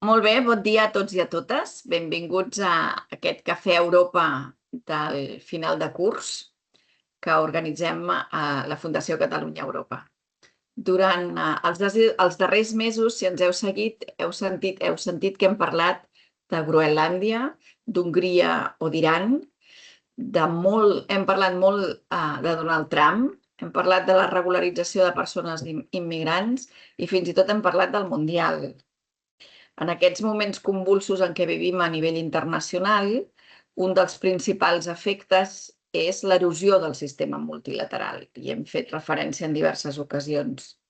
Molt bé, bon dia a tots i a totes. Benvinguts a aquest Cafè Europa del final de curs que organitzem a la Fundació Catalunya Europa. Durant els darrers mesos, si ens heu seguit, heu sentit que hem parlat de Groenlàndia, d'Hongria o d'Iran. Hem parlat molt de Donald Trump, hem parlat de la regularització de persones immigrants i fins i tot hem parlat del Mundial. En aquests moments convulsos en què vivim a nivell internacional, un dels principals efectes és l'erosió del sistema multilateral, i hem fet referència en diverses ocasions.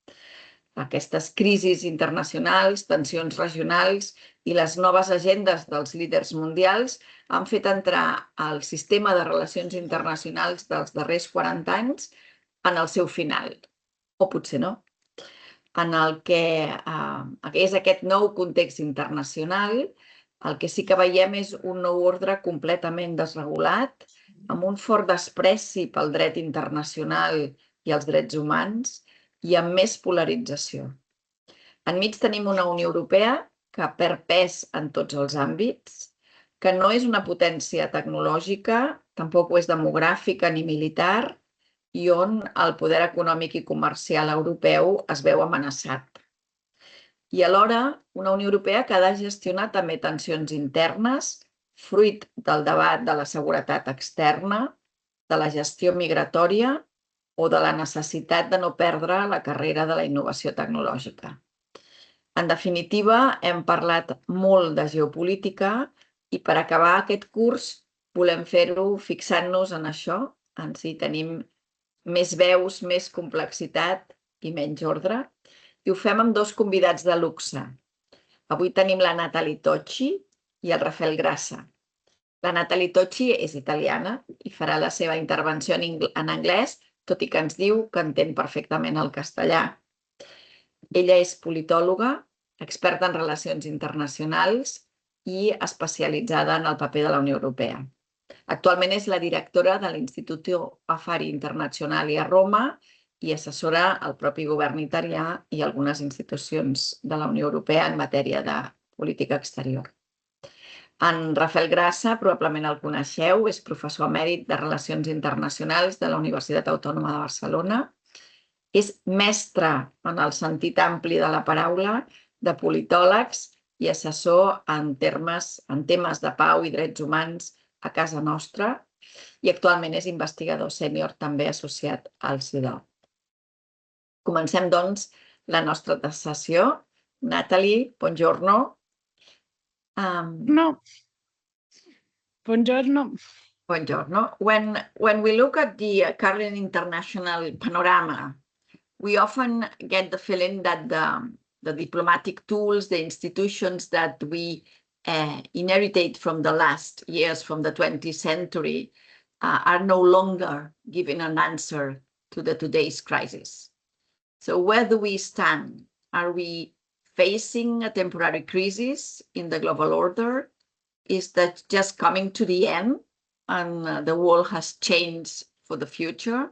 Aquestes crisis internacionals, tensions regionals i les noves agendes dels líders mundials han fet entrar el sistema de relacions internacionals dels darrers 40 anys en el seu final, o potser no. En el que és aquest nou context internacional, el que sí que veiem és un nou ordre completament desregulat, amb un fort despreci pel dret internacional i els drets humans i amb més polarització. Enmig tenim una Unió Europea que perd pes en tots els àmbits, que no és una potència tecnològica, tampoc ho és demogràfica ni militar, i on el poder econòmic i comercial europeu es veu amenaçat. I alhora, una Unió Europea que ha de gestionar també tensions internes, fruit del debat de la seguretat externa, de la gestió migratòria o de la necessitat de no perdre la carrera de la innovació tecnològica. En definitiva, hem parlat molt de geopolítica i per acabar aquest curs volem fer-ho fixant-nos en això, en si tenim més veus, més complexitat i menys ordre. I ho fem amb dos convidats de luxe. Avui tenim la Nathalie Tocci i el Rafael Grassa. La Nathalie Tocci és italiana i farà la seva intervenció en anglès, tot i que ens diu que entén perfectament el castellà. Ella és politòloga, experta en relacions internacionals i especialitzada en el paper de la Unió Europea. Actualment és la directora de l'Istituto Affari Internazionali a Roma i assessora el propi govern italià i algunes institucions de la Unió Europea en matèria de política exterior. En Rafael Grassa, probablement el coneixeu, és professor emèrit de Relacions Internacionals de la Universitat Autònoma de Barcelona. És mestre, en el sentit ampli de la paraula, de politòlegs i assessor en temes de pau i drets humans a casa nostra i actualment és investigador sènior també associat al CIDOB. Comencem, doncs, la nostra sessió. Nathalie, buongiorno. Buongiorno. Buongiorno. When we look at the current international panorama, we often get the feeling that the diplomatic tools, the institutions that we inherited from the last years, from the 20th century, are no longer giving an answer to today's crisis. So where do we stand? Are we facing a temporary crisis in the global order? Is that just coming to the end and the world has changed for the future?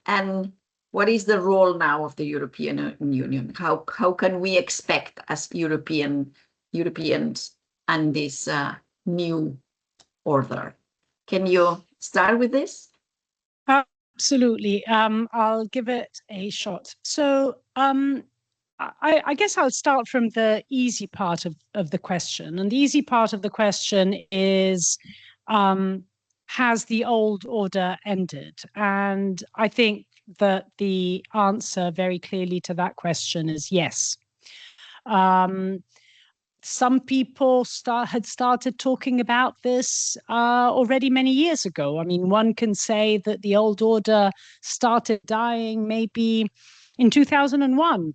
And what is the role now of the European Union? How can we expect as Europeans and this new order? Can you start with this? Absolutely. I'll give it a shot. So I guess I'll start from the easy part of the question. And the easy part of the question is, has the old order ended? And I think that the answer very clearly to that question is yes. Some people had started talking about this already many years ago. I mean, one can say that the old order started dying maybe in 2001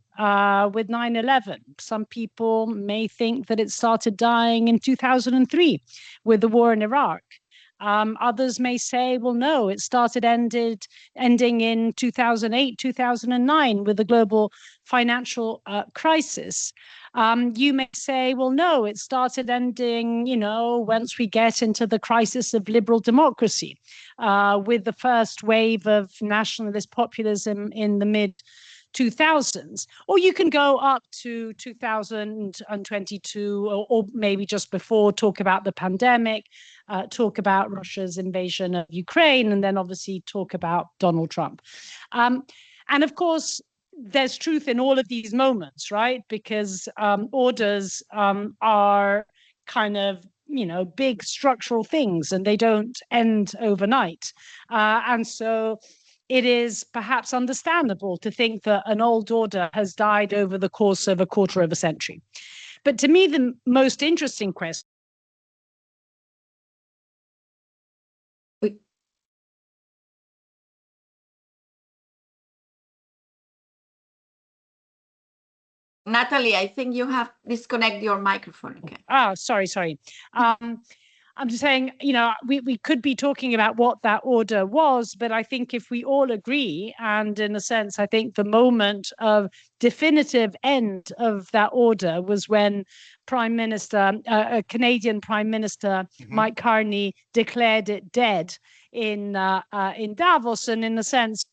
with 9/11. Some people may think that it started dying in 2003 with the war in Iraq. Others may say, well, no, it started ending in 2008, 2009 with the global financial crisis. You may say, well, no, it started ending, once we get into the crisis of liberal democracy, with the first wave of nationalist populism in the mid 2000s, or you can go up to 2022, or maybe just before, talk about the pandemic, talk about Russia's invasion of Ukraine, and then obviously talk about Donald Trump. And of course, there's truth in all of these moments, right? Because orders are kind of, big structural things, and they don't end overnight. And so it is perhaps understandable to think that an old order has died over the course of a quarter of a century. But to me, the most interesting question. Natalie, I think you have disconnected your microphone. Okay. Sorry. I'm just saying, we could be talking about what that order was, but I think if we all agree, and in a sense, I think the moment of definitive end of that order was when Canadian Prime Minister Mike Carney declared it dead in Davos, and in a sense,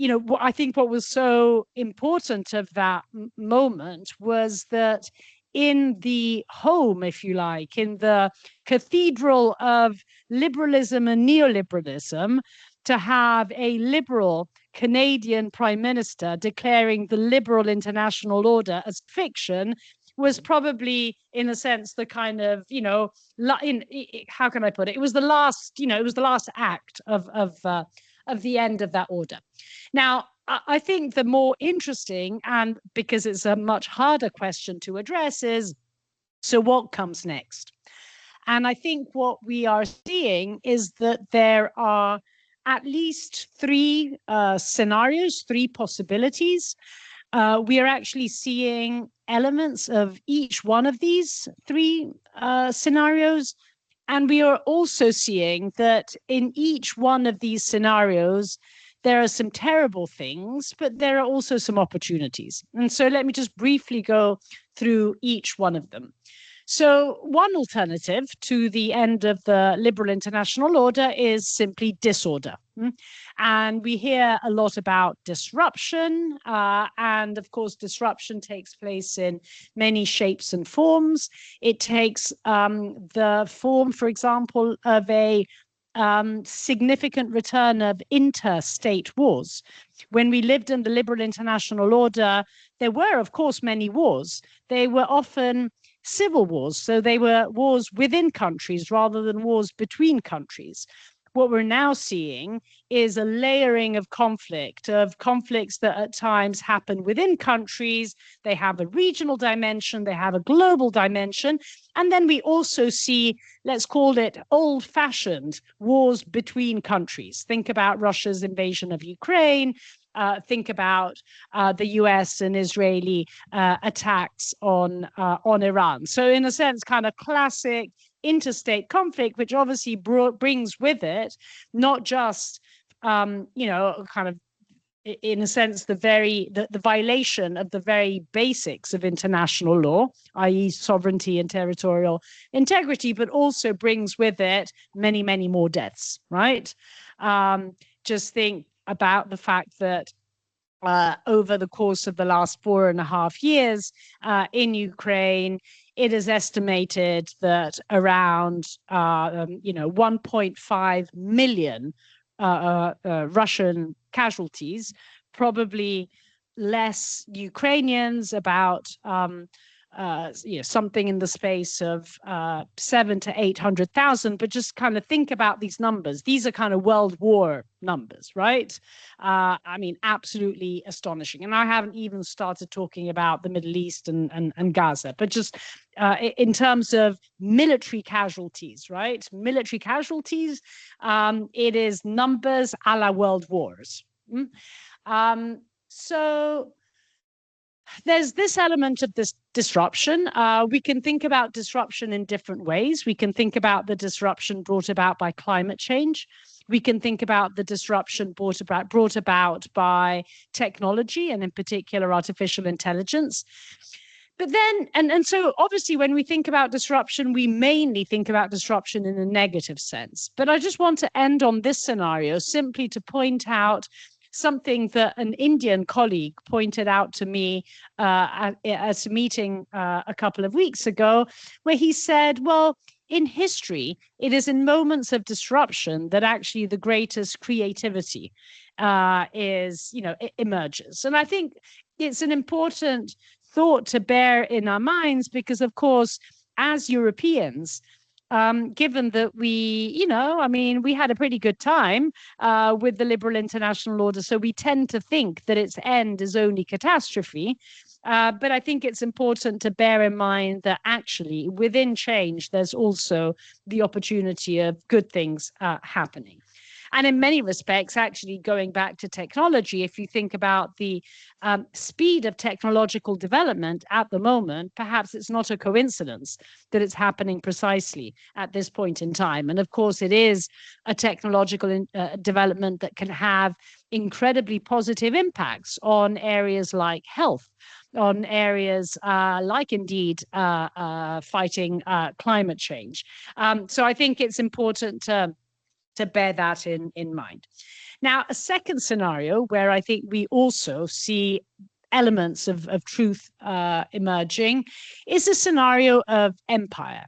I think what was so important of that moment was that in the home, if you like, in the cathedral of liberalism and neoliberalism, to have a liberal Canadian Prime Minister declaring the liberal international order as fiction was probably, in a sense, the kind of, how can I put it? It was the last, act of the end of that order. Now, I think the more interesting, and because it's a much harder question to address, is, so what comes next? And I think what we are seeing is that there are at least three scenarios, three possibilities. We are actually seeing elements of each one of these three scenarios. And we are also seeing that in each one of these scenarios, there are some terrible things, but there are also some opportunities. And so let me just briefly go through each one of them. So one alternative to the end of the liberal international order is simply disorder. And we hear a lot about disruption. And of course, disruption takes place in many shapes and forms. It takes the form, for example, of a significant return of interstate wars. When we lived in the liberal international order, there were, of course, many wars. They were often civil wars, so they were wars within countries rather than wars between countries. What we're now seeing is a layering of conflicts that at times happen within countries. They have a regional dimension, they have a global dimension, and then we also see, let's call it old-fashioned wars between countries. Think about Russia's invasion of Ukraine. Think about the US and Israeli attacks on Iran. So in a sense, kind of classic interstate conflict, which obviously brings with it not just, kind of, in a sense, the violation of the very basics of international law, i.e. sovereignty and territorial integrity, but also brings with it many, many more deaths, right? Just think about the fact that over the course of the last 4.5 years in Ukraine, it is estimated that around 1.5 million Russian casualties, probably less Ukrainians, about something in the space of 700,000 to 800,000. But just kind of think about these numbers. These are kind of World War numbers, right? I mean, absolutely astonishing. And I haven't even started talking about the Middle East and Gaza, but just in terms of military casualties, right? Military casualties, it is numbers a la World Wars. So there's this element of this disruption. We can think about disruption in different ways. We can think about the disruption brought about by climate change. We can think about the disruption brought about by technology, and in particular, artificial intelligence. But then, and so obviously when we think about disruption, we mainly think about disruption in a negative sense. But I just want to end on this scenario simply to point out something that an Indian colleague pointed out to me at a meeting a couple of weeks ago, where he said, well, in history, it is in moments of disruption that actually the greatest creativity emerges. And I think it's an important thought to bear in our minds because, of course, as Europeans, given that we had a pretty good time with the liberal international order, so we tend to think that its end is only catastrophe. But I think it's important to bear in mind that actually within change, there's also the opportunity of good things happening. And in many respects, actually going back to technology, if you think about the speed of technological development at the moment, perhaps it's not a coincidence that it's happening precisely at this point in time. And of course, it is a technological development that can have incredibly positive impacts on areas like health, on areas like indeed fighting climate change. So I think it's important to bear that in mind. Now, a second scenario where I think we also see elements of truth emerging is a scenario of empire.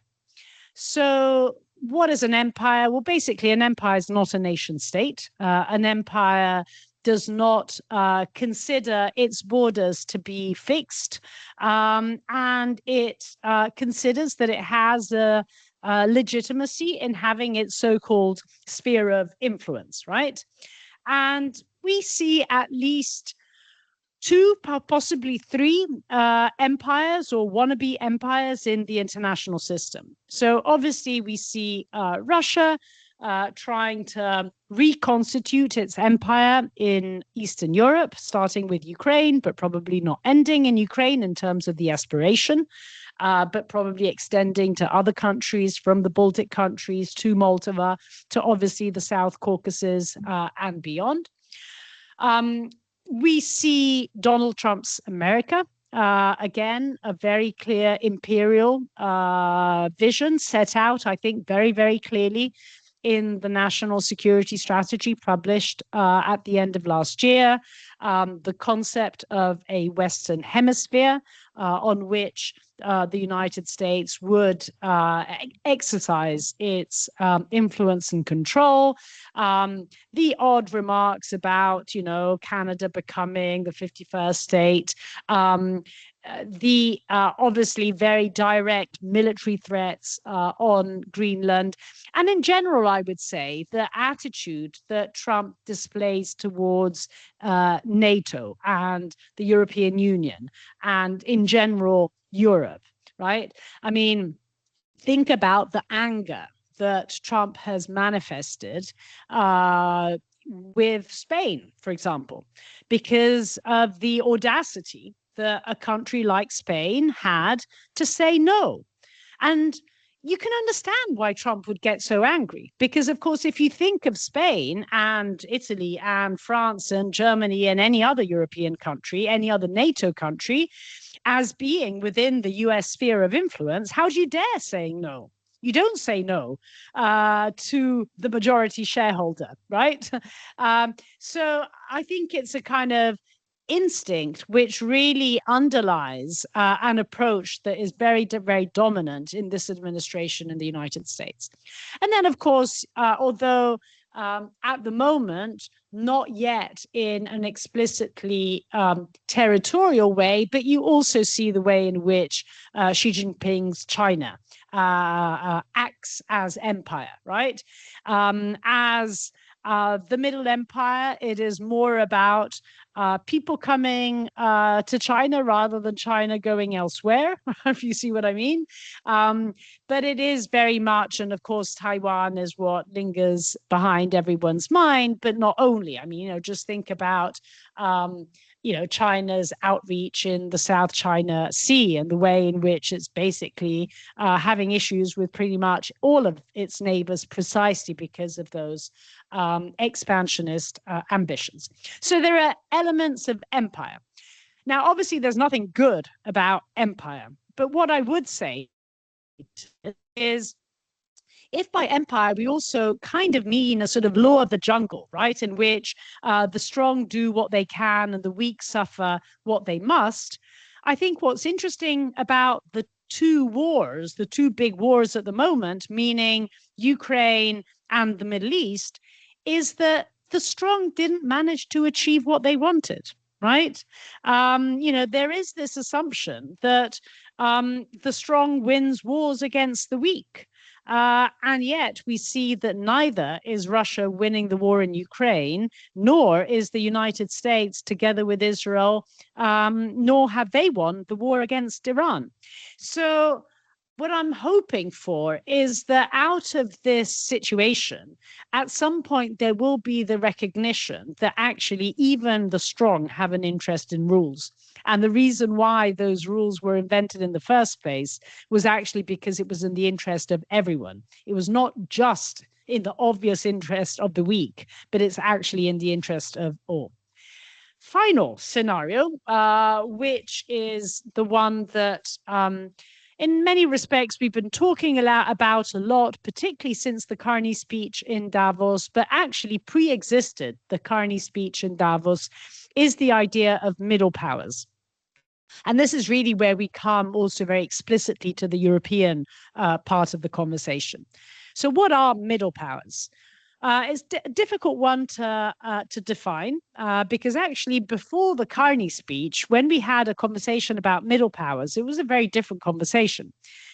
So what is an empire? Well, basically, an empire is not a nation state. An empire does not consider its borders to be fixed, and it considers that it has a legitimacy in having its so-called sphere of influence, right? And we see at least two, possibly three empires or wannabe empires in the international system. So obviously we see Russia trying to reconstitute its empire in Eastern Europe, starting with Ukraine, but probably not ending in Ukraine in terms of the aspiration. But probably extending to other countries, from the Baltic countries to Moldova, to obviously the South Caucasus and beyond. We see Donald Trump's America, again, a very clear imperial vision set out, I think, very, very clearly in the National Security Strategy published at the end of last year. The concept of a Western Hemisphere on which the United States would exercise its influence and control. The odd remarks about, Canada becoming the 51st state. The obviously very direct military threats on Greenland. And in general, I would say the attitude that Trump displays towards NATO and the European Union and in general, Europe, right? I mean, think about the anger that Trump has manifested with Spain, for example, because of the audacity that a country like Spain had to say no. And you can understand why Trump would get so angry, because, of course, if you think of Spain and Italy and France and Germany and any other European country, any other NATO country, as being within the US sphere of influence, how do you dare say no? You don't say no to the majority shareholder, right? So I think it's a kind of instinct which really underlies an approach that is very, very dominant in this administration in the United States. And then, of course, although at the moment, not yet in an explicitly territorial way, but you also see the way in which Xi Jinping's China acts as empire, right? As the Middle Empire, it is more about people coming to China rather than China going elsewhere, if you see what I mean. But it is very much, and of course, Taiwan is what lingers behind everyone's mind, but not only. I mean, just think about China's outreach in the South China Sea and the way in which it's basically having issues with pretty much all of its neighbors precisely because of those expansionist ambitions. So there are elements of empire. Now, obviously, there's nothing good about empire, but what I would say is if by empire we also kind of mean a sort of law of the jungle, right, in which the strong do what they can and the weak suffer what they must, I think what's interesting about the two wars, the two big wars at the moment, meaning Ukraine and the Middle East, is that the strong didn't manage to achieve what they wanted, right? There is this assumption that the strong wins wars against the weak. And yet we see that neither is Russia winning the war in Ukraine, nor is the United States together with Israel, nor have they won the war against Iran. So what I'm hoping for is that out of this situation, at some point, there will be the recognition that actually even the strong have an interest in rules. And the reason why those rules were invented in the first place was actually because it was in the interest of everyone. It was not just in the obvious interest of the weak, but it's actually in the interest of all. Final scenario, which is the one that in many respects we've been talking about a lot, particularly since the Carney speech in Davos, but actually pre-existed the Carney speech in Davos, is the idea of middle powers. And this is really where we come also very explicitly to the European part of the conversation. So what are middle powers? It's a difficult one to define because actually before the Carney speech, when we had a conversation about middle powers, it was a very different conversation.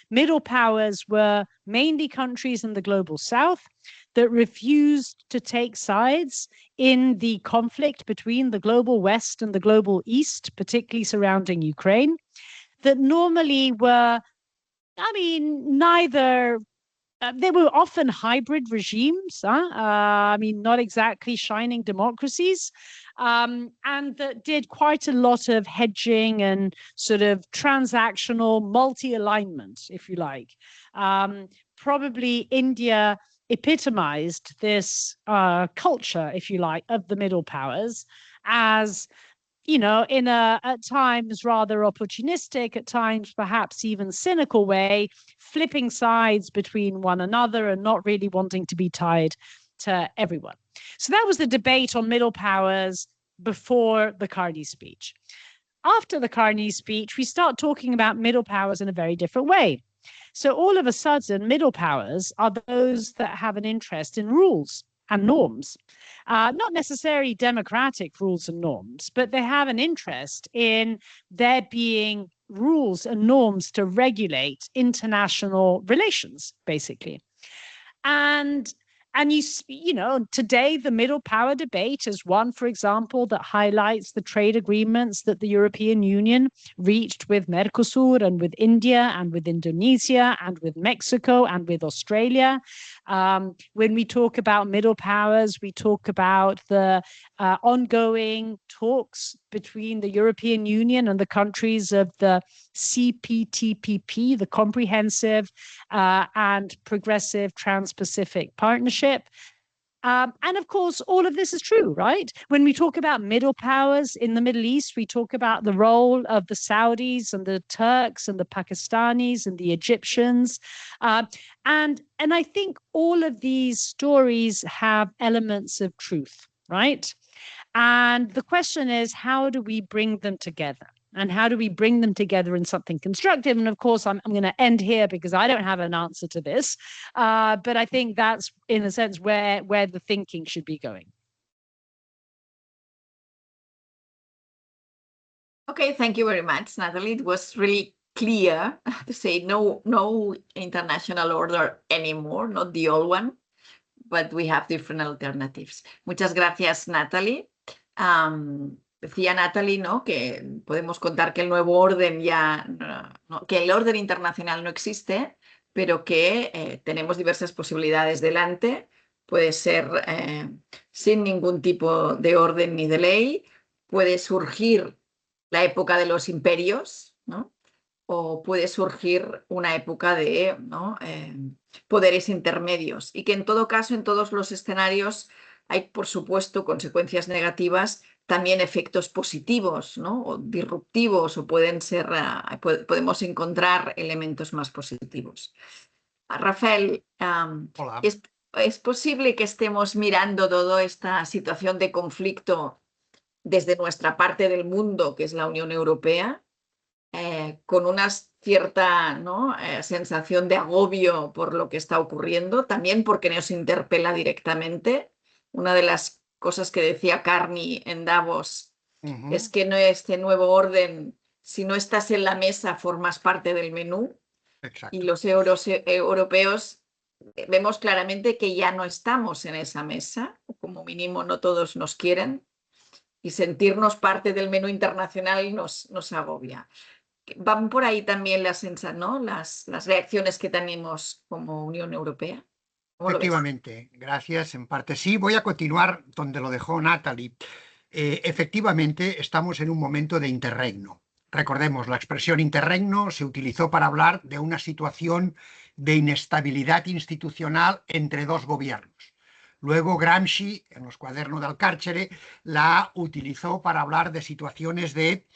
Middle powers were mainly countries in the global south that refused to take sides in the conflict between the global west and the global east, particularly surrounding Ukraine, that normally were, neither. They were often hybrid regimes, not exactly shining democracies, and that did quite a lot of hedging and sort of transactional multi-alignment, if you like. Probably India epitomized this culture, if you like, of the middle powers as, in at times rather opportunistic, at times perhaps even cynical way, flipping sides between one another and not really wanting to be tied to everyone. So that was the debate on middle powers before the Carney speech. After the Carney speech, we start talking about middle powers in a very different way. So all of a sudden, middle powers are those that have an interest in rules and norms, not necessarily democratic rules and norms, but they have an interest in there being rules and norms to regulate international relations, basically. And today the middle power debate is one, for example, that highlights the trade agreements that the European Union reached with Mercosur and with India and with Indonesia and with Mexico and with Australia. When we talk about middle powers, we talk about the ongoing talks between the European Union and the countries of the CPTPP, the Comprehensive and Progressive Trans-Pacific Partnership. And of course, all of this is true, right? When we talk about middle powers in the Middle East, we talk about the role of the Saudis and the Turks and the Pakistanis and the Egyptians. And I think all of these stories have elements of truth, right? And the question is, how do we bring them together? And how do we bring them together in something constructive? And of course, I'm going to end here because I don't have an answer to this. But I think that's, in a sense, where the thinking should be going. Okay, thank you very much, Natalie. It was really clear to say no international order anymore, not the old one, but we have different alternatives. Muchas gracias, Natalie. Decía Natalie, ¿no?, que podemos contar que el nuevo orden que el orden internacional no existe, pero que tenemos diversas posibilidades delante. Puede ser sin ningún tipo de orden ni de ley, puede surgir la época de los imperios, ¿no?, o puede surgir una época de poderes intermedios, y que en todo caso, en todos los escenarios, hay, por supuesto, consecuencias negativas, también efectos positivos, ¿no?, o disruptivos, o podemos encontrar elementos más positivos. Rafael, Hola. ¿es posible que estemos mirando toda esta situación de conflicto desde nuestra parte del mundo, que es la Unión Europea, con una cierta, ¿no? Sensación de agobio por lo que está ocurriendo, también porque nos interpela directamente? Una de las cosas que decía Carney en Davos es que no, este nuevo orden, si no estás en la mesa, formas parte del menú. Exacto. Y los europeos vemos claramente que ya no estamos en esa mesa, o como mínimo no todos nos quieren, y sentirnos parte del menú internacional nos agobia. Van por ahí también ¿no? las reacciones que tenemos como Unión Europea. ¿Cómo lo ves? Efectivamente, gracias. En parte sí. Voy a continuar donde lo dejó Natalie. Efectivamente, estamos en un momento de interregno. Recordemos, la expresión interregno se utilizó para hablar de una situación de inestabilidad institucional entre dos gobiernos. Luego Gramsci, en los cuadernos del Cárcere, la utilizó para hablar de situaciones de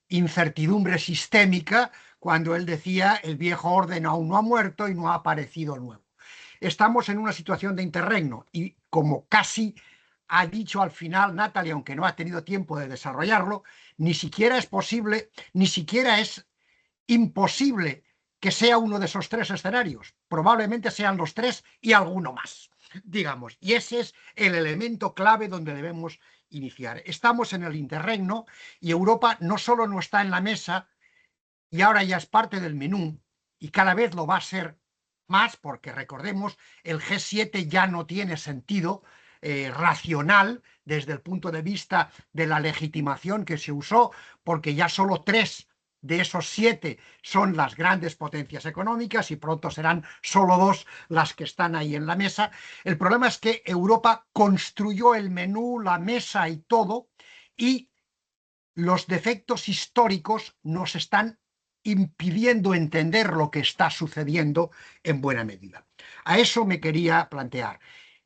incertidumbre sistémica, cuando él decía el viejo orden aún no ha muerto y no ha aparecido el nuevo. Estamos en una situación de interregno y, como casi ha dicho al final Natalie, aunque no ha tenido tiempo de desarrollarlo, ni siquiera es posible, ni siquiera es imposible que sea uno de esos tres escenarios. Probablemente sean los tres y alguno más, digamos. Y ese es el elemento clave donde debemos iniciar. Estamos en el interregno y Europa no solo no está en la mesa y ahora ya es parte del menú, y cada vez lo va a ser más, porque recordemos, el G7 ya no tiene sentido racional desde el punto de vista de la legitimación que se usó, porque ya solo 3 de esos 7 son las grandes potencias económicas y pronto serán solo 2 las que están ahí en la mesa. El problema es que Europa construyó el menú, la mesa y todo, y los defectos históricos nos están impidiendo entender lo que está sucediendo en buena medida. A eso me quería plantear.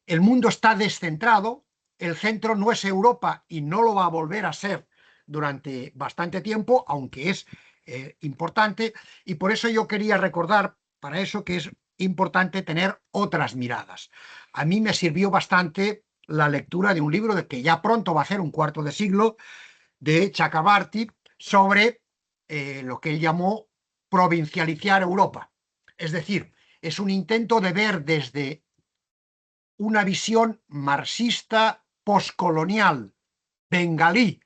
El mundo está descentrado, el centro no es Europa y no lo va a volver a ser durante bastante tiempo, aunque es importante, y por eso yo quería recordar para eso que es importante tener otras miradas. A mí me sirvió bastante la lectura de un libro de que ya pronto va a ser un cuarto de siglo, de Chakrabarty, sobre lo que él llamó provincializar Europa. Es decir, es un intento de ver desde una visión marxista postcolonial bengalí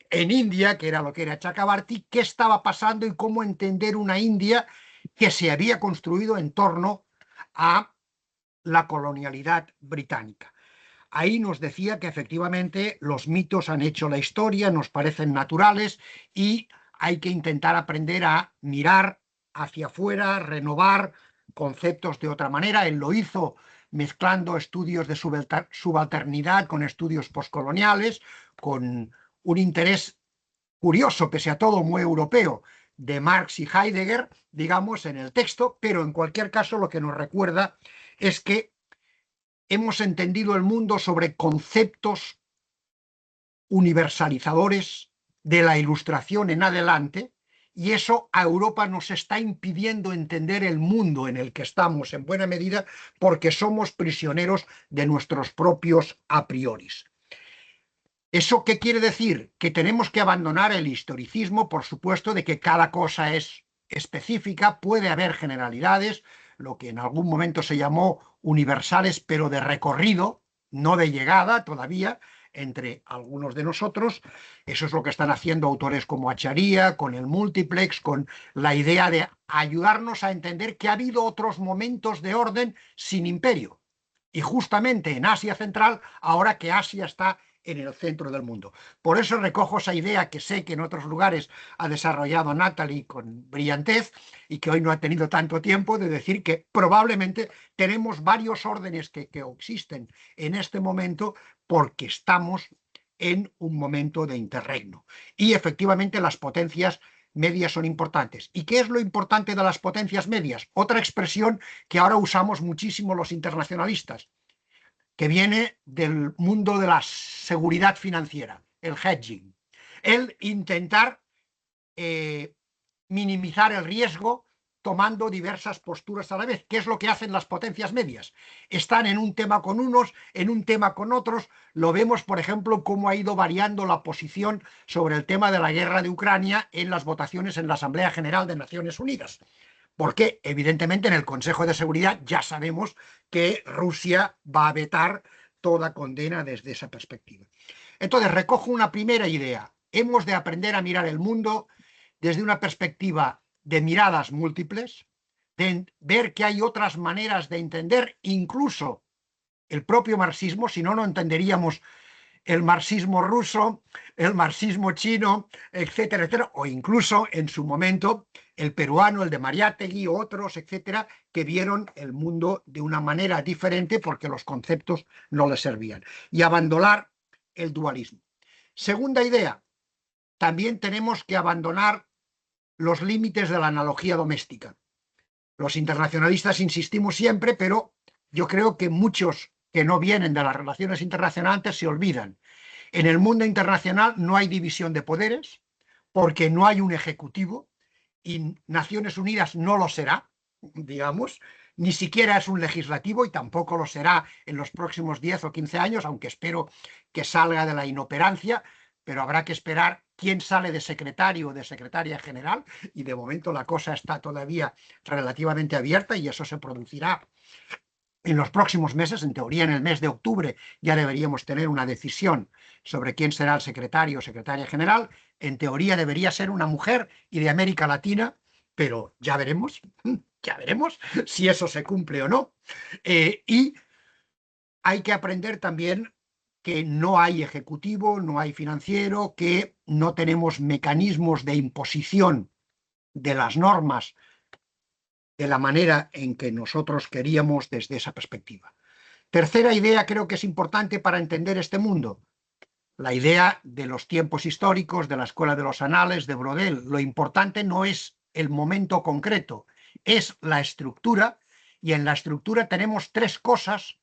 en India, que era lo que era Chakrabarty, qué estaba pasando y cómo entender una India que se había construido en torno a la colonialidad británica. Ahí nos decía que efectivamente los mitos han hecho la historia, nos parecen naturales y hay que intentar aprender a mirar hacia afuera, renovar conceptos de otra manera. Él lo hizo mezclando estudios de subalternidad con estudios postcoloniales, con un interés curioso, pese a todo muy europeo, de Marx y Heidegger, digamos, en el texto, pero en cualquier caso lo que nos recuerda es que hemos entendido el mundo sobre conceptos universalizadores de la Ilustración en adelante, y eso a Europa nos está impidiendo entender el mundo en el que estamos en buena medida, porque somos prisioneros de nuestros propios a prioris. ¿Eso qué quiere decir? Que tenemos que abandonar el historicismo, por supuesto, de que cada cosa es específica, puede haber generalidades, lo que en algún momento se llamó universales, pero de recorrido, no de llegada todavía, entre algunos de nosotros. Eso es lo que están haciendo autores como Acharya, con el multiplex, con la idea de ayudarnos a entender que ha habido otros momentos de orden sin imperio. Y justamente en Asia Central, ahora que Asia está en el centro del mundo. Por eso recojo esa idea que sé que en otros lugares ha desarrollado Natalie con brillantez y que hoy no ha tenido tanto tiempo, de decir que probablemente tenemos varios órdenes que existen en este momento porque estamos en un momento de interregno. Y efectivamente las potencias medias son importantes. ¿Y qué es lo importante de las potencias medias? Otra expresión que ahora usamos muchísimo los internacionalistas, que viene del mundo de la seguridad financiera, el hedging. El intentar minimizar el riesgo tomando diversas posturas a la vez. ¿Qué es lo que hacen las potencias medias? Están en un tema con unos, en un tema con otros. Lo vemos, por ejemplo, cómo ha ido variando la posición sobre el tema de la guerra de Ucrania en las votaciones en la Asamblea General de Naciones Unidas. Porque, evidentemente, en el Consejo de Seguridad ya sabemos que Rusia va a vetar toda condena desde esa perspectiva. Entonces, recojo una primera idea. Hemos de aprender a mirar el mundo desde una perspectiva de miradas múltiples, de ver que hay otras maneras de entender incluso el propio marxismo, si no, no entenderíamos el marxismo ruso, el marxismo chino, etcétera, etcétera, o incluso en su momento el peruano, el de Mariátegui, otros, etcétera, que vieron el mundo de una manera diferente porque los conceptos no les servían. Y abandonar el dualismo. Segunda idea, también tenemos que abandonar los límites de la analogía doméstica. Los internacionalistas insistimos siempre, pero yo creo que muchos que no vienen de las relaciones internacionales se olvidan. En el mundo internacional no hay división de poderes, porque no hay un ejecutivo, y Naciones Unidas no lo será, digamos, ni siquiera es un legislativo y tampoco lo será en los próximos 10 o 15 años, aunque espero que salga de la inoperancia, pero habrá que esperar quién sale de secretario o de secretaria general, y de momento la cosa está todavía relativamente abierta y eso se producirá en los próximos meses. En teoría, en el mes de octubre ya deberíamos tener una decisión sobre quién será el secretario o secretaria general. En teoría debería ser una mujer y de América Latina, pero ya veremos si eso se cumple o no. Y hay que aprender también que no hay ejecutivo, no hay financiero, que no tenemos mecanismos de imposición de las normas de la manera en que nosotros queríamos desde esa perspectiva. Tercera idea, creo que es importante para entender este mundo, la idea de los tiempos históricos, de la Escuela de los Anales, de Brodel. Lo importante no es el momento concreto, es la estructura, y en la estructura tenemos tres cosas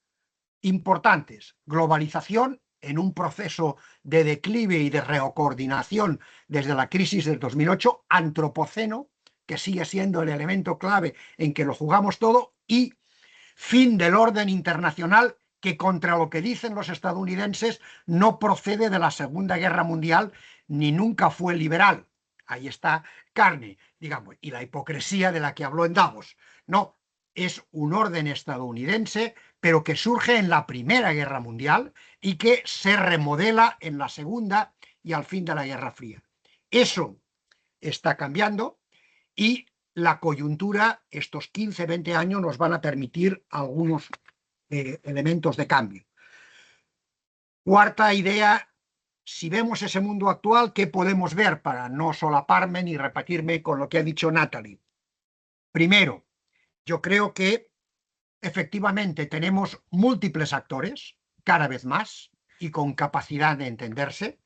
importantes. Globalización en un proceso de declive y de recoordinación desde la crisis del 2008, antropoceno, que sigue siendo el elemento clave en que lo jugamos todo, y fin del orden internacional, que contra lo que dicen los estadounidenses no procede de la Segunda Guerra Mundial ni nunca fue liberal. Ahí está Carney, digamos, y la hipocresía de la que habló en Davos. No, es un orden estadounidense, pero que surge en la Primera Guerra Mundial y que se remodela en la Segunda y al fin de la Guerra Fría. Eso está cambiando y la coyuntura, estos 15, 20 años, nos van a permitir algunos elementos de cambio. Cuarta idea, si vemos ese mundo actual, ¿qué podemos ver para no solaparme ni repetirme con lo que ha dicho Natalie? Primero, yo creo que efectivamente tenemos múltiples actores, cada vez más, y con capacidad de entenderse,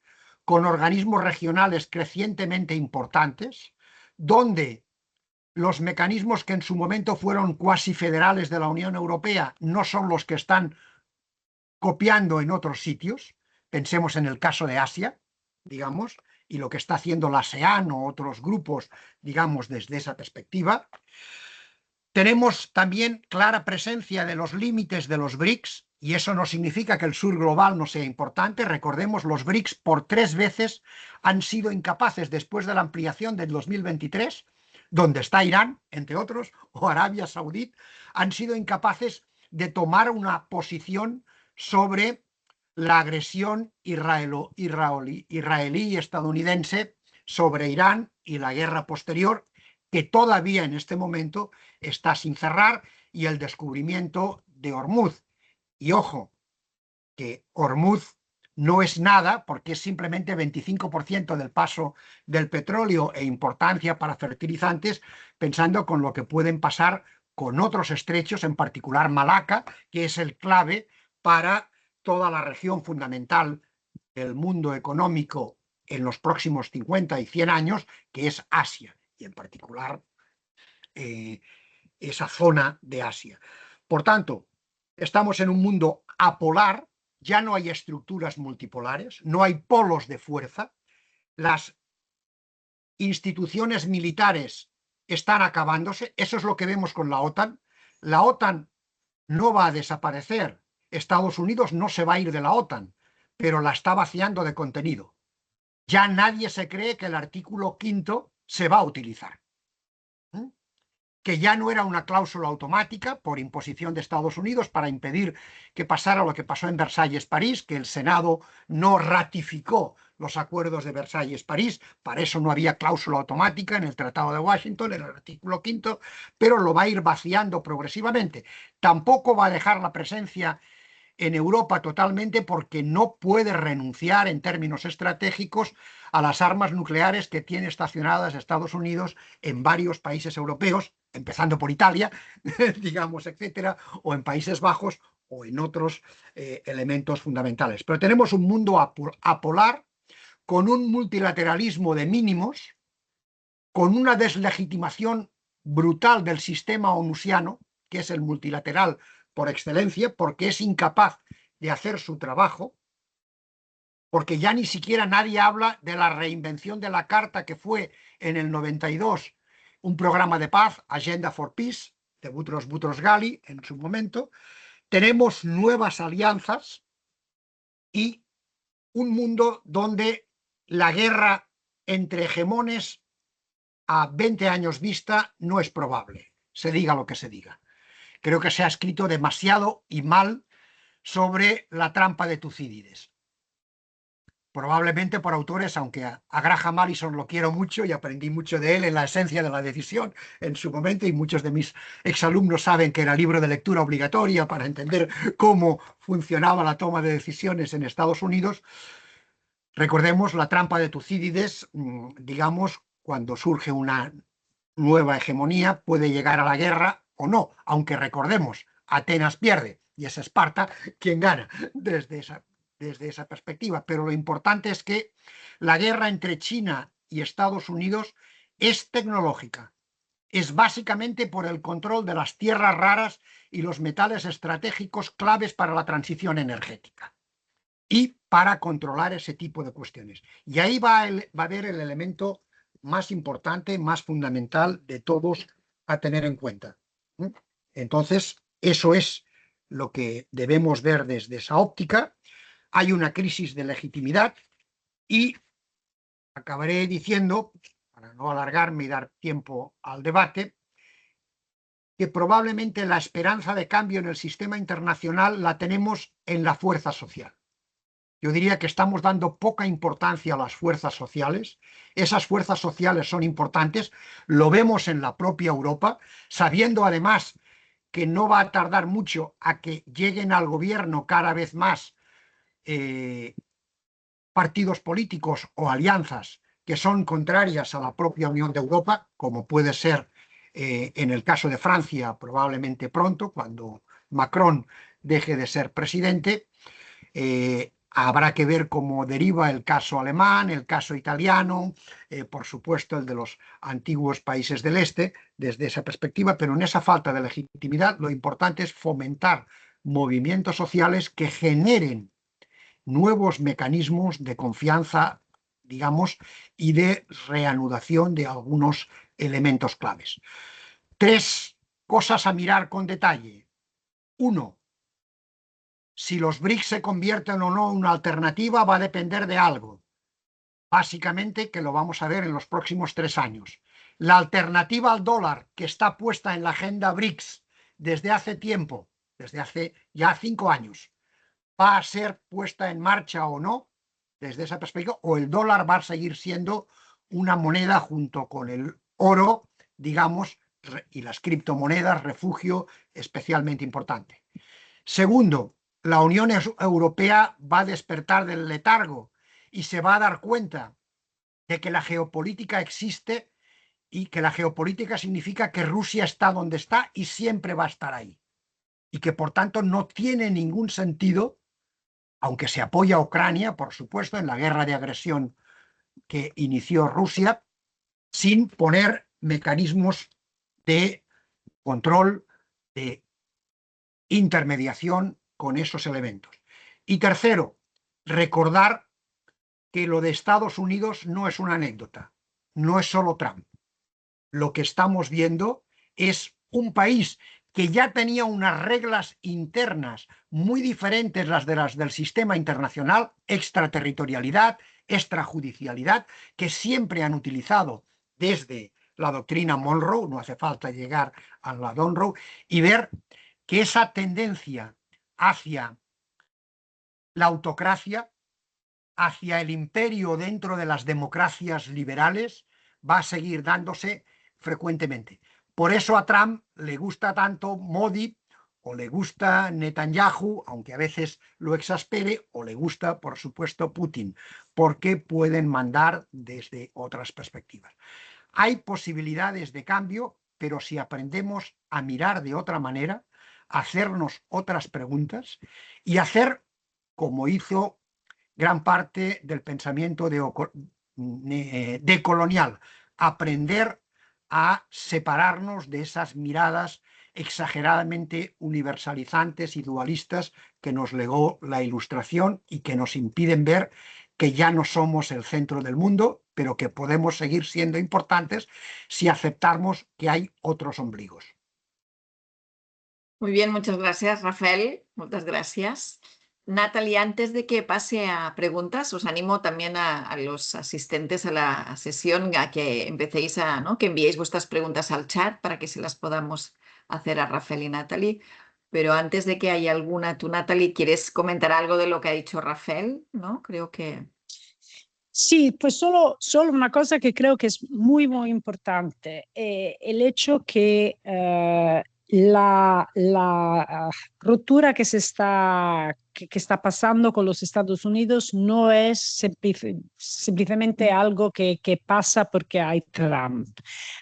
con organismos regionales crecientemente importantes, donde los mecanismos que en su momento fueron cuasi federales de la Unión Europea no son los que están copiando en otros sitios. Pensemos en el caso de Asia, digamos, y lo que está haciendo la ASEAN o otros grupos, digamos, desde esa perspectiva. Tenemos también clara presencia de los límites de los BRICS, y eso no significa que el sur global no sea importante. Recordemos, los BRICS por 3 veces han sido incapaces, después de la ampliación del 2023, donde está Irán, entre otros, o Arabia Saudí, han sido incapaces de tomar una posición sobre la agresión israelí y estadounidense sobre Irán y la guerra posterior, que todavía en este momento está sin cerrar, y el descubrimiento de Hormuz. Y ojo, que Hormuz no es nada, porque es simplemente 25% del paso del petróleo e importancia para fertilizantes, pensando con lo que pueden pasar con otros estrechos, en particular Malaca, que es el clave para toda la región fundamental del mundo económico en los próximos 50 y 100 años, que es Asia, y en particular esa zona de Asia. Por tanto, estamos en un mundo apolar, ya no hay estructuras multipolares, no hay polos de fuerza, las instituciones militares están acabándose. Eso es lo que vemos con la OTAN. La OTAN no va a desaparecer. Estados Unidos no se va a ir de la OTAN, pero la está vaciando de contenido. Ya nadie se cree que el artículo 5º se va a utilizar. Que ya no era una cláusula automática por imposición de Estados Unidos para impedir que pasara lo que pasó en Versalles-París, que el Senado no ratificó los acuerdos de Versalles-París, para eso no había cláusula automática en el Tratado de Washington, en el artículo 5º, pero lo va a ir vaciando progresivamente. Tampoco va a dejar la presencia en Europa totalmente porque no puede renunciar en términos estratégicos a las armas nucleares que tiene estacionadas Estados Unidos en varios países europeos, empezando por Italia, digamos, etcétera, o en Países Bajos o en otros elementos fundamentales. Pero tenemos un mundo apolar con un multilateralismo de mínimos, con una deslegitimación brutal del sistema onusiano, que es el multilateral por excelencia, porque es incapaz de hacer su trabajo, porque ya ni siquiera nadie habla de la reinvención de la Carta que fue en el 92 un programa de paz, Agenda for Peace, de Boutros Boutros-Ghali en su momento. Tenemos nuevas alianzas y un mundo donde la guerra entre hegemones a 20 años vista no es probable, se diga lo que se diga. Creo que se ha escrito demasiado y mal sobre la trampa de Tucídides. Probablemente por autores, aunque a Graham Allison lo quiero mucho y aprendí mucho de él en La esencia de la decisión en su momento, y muchos de mis exalumnos saben que era libro de lectura obligatoria para entender cómo funcionaba la toma de decisiones en Estados Unidos. Recordemos la trampa de Tucídides, digamos, cuando surge una nueva hegemonía, puede llegar a la guerra o no, aunque recordemos, Atenas pierde y es Esparta quien gana desde esa perspectiva. Pero lo importante es que la guerra entre China y Estados Unidos es tecnológica. Es básicamente por el control de las tierras raras y los metales estratégicos claves para la transición energética y para controlar ese tipo de cuestiones. Y ahí va a haber el elemento más importante, más fundamental de todos a tener en cuenta. Entonces, eso es lo que debemos ver desde esa óptica. Hay una crisis de legitimidad y acabaré diciendo, para no alargarme y dar tiempo al debate, que probablemente la esperanza de cambio en el sistema internacional la tenemos en la fuerza social. Yo diría que estamos dando poca importancia a las fuerzas sociales. Esas fuerzas sociales son importantes, lo vemos en la propia Europa, sabiendo además que no va a tardar mucho a que lleguen al gobierno cada vez más partidos políticos o alianzas que son contrarias a la propia Unión de Europa, como puede ser en el caso de Francia probablemente pronto, cuando Macron deje de ser presidente. Habrá que ver cómo deriva el caso alemán, el caso italiano, por supuesto el de los antiguos países del este, desde esa perspectiva, pero en esa falta de legitimidad lo importante es fomentar movimientos sociales que generen nuevos mecanismos de confianza, digamos, y de reanudación de algunos elementos claves. 3 cosas a mirar con detalle. 1. Si los BRICS se convierten o no en una alternativa va a depender de algo. Básicamente que lo vamos a ver en los próximos 3 años. La alternativa al dólar que está puesta en la agenda BRICS desde hace tiempo, desde hace ya 5 años, va a ser puesta en marcha o no, desde esa perspectiva, o el dólar va a seguir siendo una moneda junto con el oro, digamos, y las criptomonedas, refugio especialmente importante. Segundo, la Unión Europea va a despertar del letargo y se va a dar cuenta de que la geopolítica existe y que la geopolítica significa que Rusia está donde está y siempre va a estar ahí. Y que por tanto no tiene ningún sentido, aunque se apoya a Ucrania, por supuesto, en la guerra de agresión que inició Rusia, sin poner mecanismos de control, de intermediación con esos elementos. Y tercero, recordar que lo de Estados Unidos no es una anécdota, no es solo Trump. lo que estamos viendo es un país que ya tenía unas reglas internas muy diferentes las del sistema internacional, extraterritorialidad, extrajudicialidad, que siempre han utilizado desde la doctrina Monroe, no hace falta llegar a la Monroe, y ver que esa tendencia hacia la autocracia, hacia el imperio dentro de las democracias liberales, va a seguir dándose frecuentemente. Por eso a Trump le gusta tanto Modi, o le gusta Netanyahu, aunque a veces lo exaspere, o le gusta, por supuesto, Putin, porque pueden mandar desde otras perspectivas. Hay posibilidades de cambio, pero si aprendemos a mirar de otra manera, a hacernos otras preguntas y hacer como hizo gran parte del pensamiento decolonial, aprender a separarnos de esas miradas exageradamente universalizantes y dualistas que nos legó la Ilustración y que nos impiden ver que ya no somos el centro del mundo, pero que podemos seguir siendo importantes si aceptamos que hay otros ombligos. Muy bien, muchas gracias, Rafael. Muchas gracias. Natalie, antes de que pase a preguntas, os animo también a los asistentes a la sesión a que empecéis ¿no? Que enviéis vuestras preguntas al chat para que se las podamos hacer a Rafael y Natalie. Pero antes de que haya alguna, tú, Natalie, ¿quieres comentar algo de lo que ha dicho Rafael? ¿No? Creo que... Sí, pues solo una cosa que creo que es muy, muy importante, el hecho que la ruptura que que está pasando con los Estados Unidos no es simplemente algo que pasa porque hay Trump.